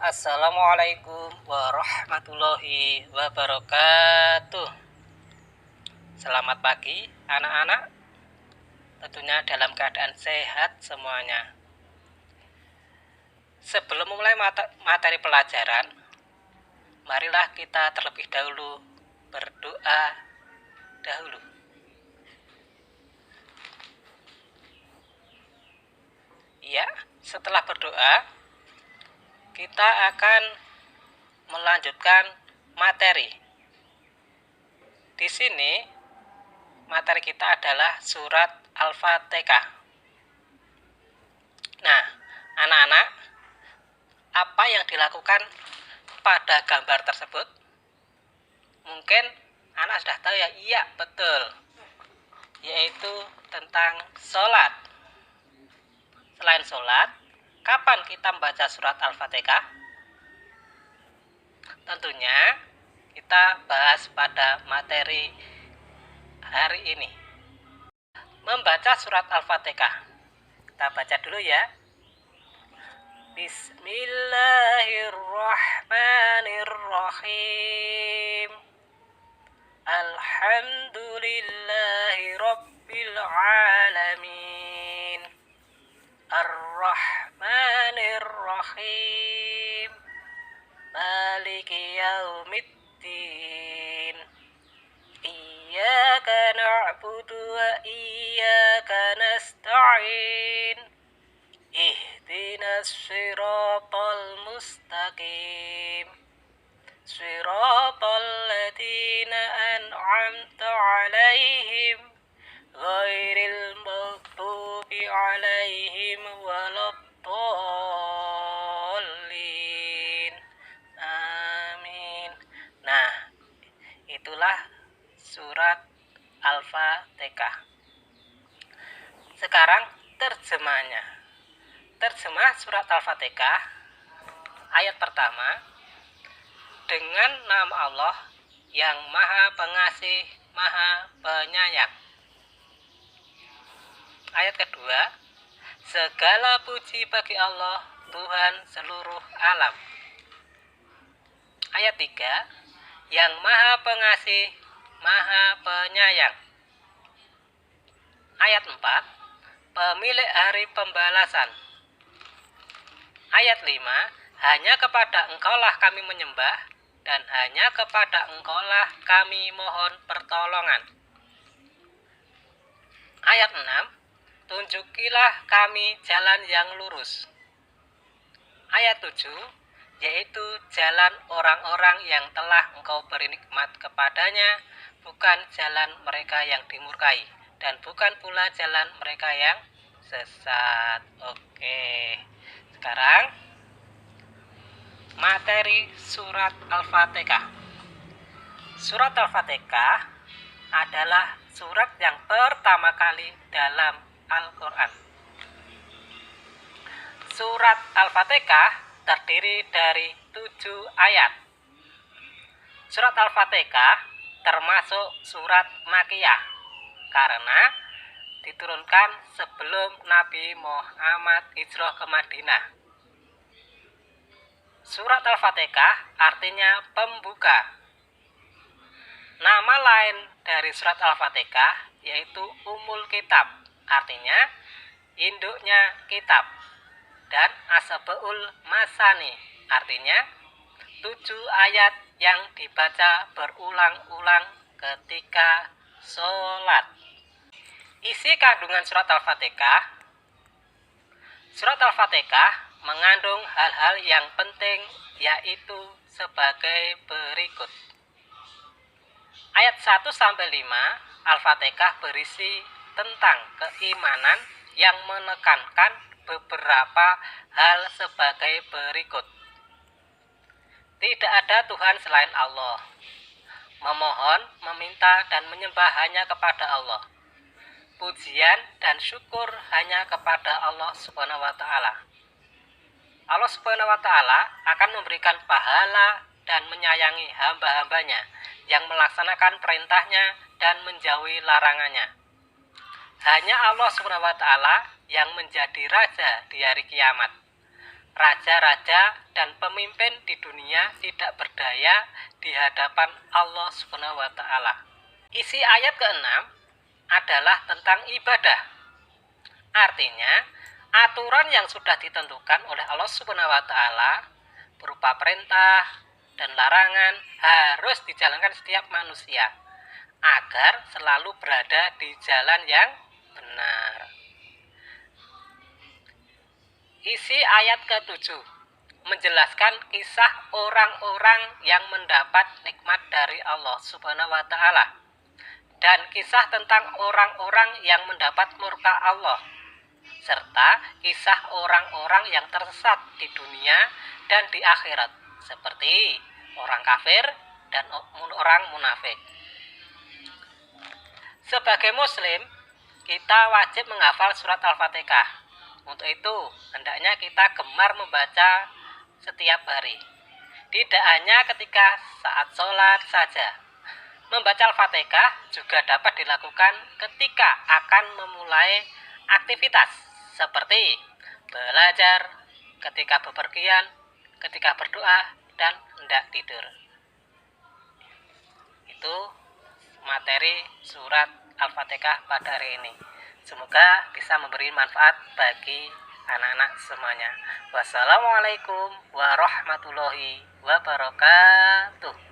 Assalamualaikum warahmatullahi wabarakatuh. Selamat pagi anak-anak. Tentunya dalam keadaan sehat semuanya. Sebelum memulai materi pelajaran, marilah kita terlebih dahulu berdoa dahulu. Ya, setelah berdoa, kita akan melanjutkan materi. Di sini materi kita adalah surat Al-Fatihah. Nah, anak-anak, apa yang dilakukan pada gambar tersebut? Mungkin anak sudah tahu ya. Iya, betul. Yaitu tentang sholat. Selain sholat, kapan kita membaca surat Al-Fatihah? Tentunya kita bahas pada materi hari ini. Membaca surat Al-Fatihah. Kita baca dulu ya. Bismillahirrahmanirrahim. Alhamdulillahi rabbil alamin. Ar-Rahmanir-Rahim. Maliki yaumiddin. Iyyaka na'budu wa iyyaka nasta'in. Ihdinas siratal mustaqim. Siratal ladzina an'amta 'alaihim ghairil maghdubi 'alaihim waladdallin. Amin. Nah, itulah surat Al-Fatihah. Sekarang terjemahnya. Terjemah surat Al-Fatihah ayat pertama. Dengan nama Allah yang Maha Pengasih, Maha Penyayang. Ayat kedua, segala puji bagi Allah, Tuhan seluruh alam. Ayat 3, yang Maha Pengasih, Maha Penyayang. Ayat 4, pemilik hari pembalasan. Ayat 5, hanya kepada Engkaulah kami menyembah, dan hanya kepada Engkaulah kami mohon pertolongan. Ayat 6, tunjukilah kami jalan yang lurus. Ayat 7, yaitu jalan orang-orang yang telah Engkau beri nikmat kepadanya, bukan jalan mereka yang dimurkai, dan bukan pula jalan mereka yang sesat. Oke, sekarang materi surat Al-Fatihah. Surat Al-Fatihah adalah surat yang pertama kali dalam Al-Quran. Surat Al-Fatihah terdiri dari 7 ayat. Surat Al-Fatihah termasuk surat Makkiyah karena diturunkan sebelum Nabi Muhammad hijrah ke Madinah. Surat Al-Fatihah artinya pembuka. Nama lain dari surat Al-Fatihah yaitu Ummul Kitab, artinya induknya kitab, dan Asabul Masani, artinya 7 ayat yang dibaca berulang-ulang ketika sholat. Isi kandungan surat Al-Fatihah. Surat Al-Fatihah mengandung hal-hal yang penting, yaitu sebagai berikut. Ayat 1-5 Al-Fatihah berisi tentang keimanan yang menekankan beberapa hal sebagai berikut. Tidak ada Tuhan selain Allah. Memohon, meminta, dan menyembah hanya kepada Allah. Pujian dan syukur hanya kepada Allah Subhanahu wa Ta'ala. Allah Subhanahu wa Ta'ala akan memberikan pahala dan menyayangi hamba-hambanya yang melaksanakan perintahnya dan menjauhi larangannya. Hanya Allah Subhanahu wa Ta'ala yang menjadi raja di hari kiamat. raja-raja dan pemimpin di dunia tidak berdaya di hadapan Allah Subhanahu wa taala. Isi ayat ke-6 adalah tentang ibadah. Artinya, aturan yang sudah ditentukan oleh Allah Subhanahu wa taala berupa perintah dan larangan harus dijalankan setiap manusia agar selalu berada di jalan yang benar. Isi ayat ke-7 menjelaskan kisah orang-orang yang mendapat nikmat dari Allah Subhanahu wa taala dan kisah tentang orang-orang yang mendapat murka Allah serta kisah orang-orang yang tersesat di dunia dan di akhirat seperti orang kafir dan orang munafik. Sebagai muslim, kita wajib menghafal surat Al-Fatihah. Untuk itu, hendaknya kita gemar membaca setiap hari. Tidak hanya ketika saat sholat saja. Membaca Al-Fatihah juga dapat dilakukan ketika akan memulai aktivitas seperti belajar, ketika bepergian, ketika berdoa, dan hendak tidur. Itu materi surat Al-Fatihah pada hari ini. Semoga bisa memberi manfaat bagi anak-anak semuanya. Wassalamualaikum warahmatullahi wabarakatuh.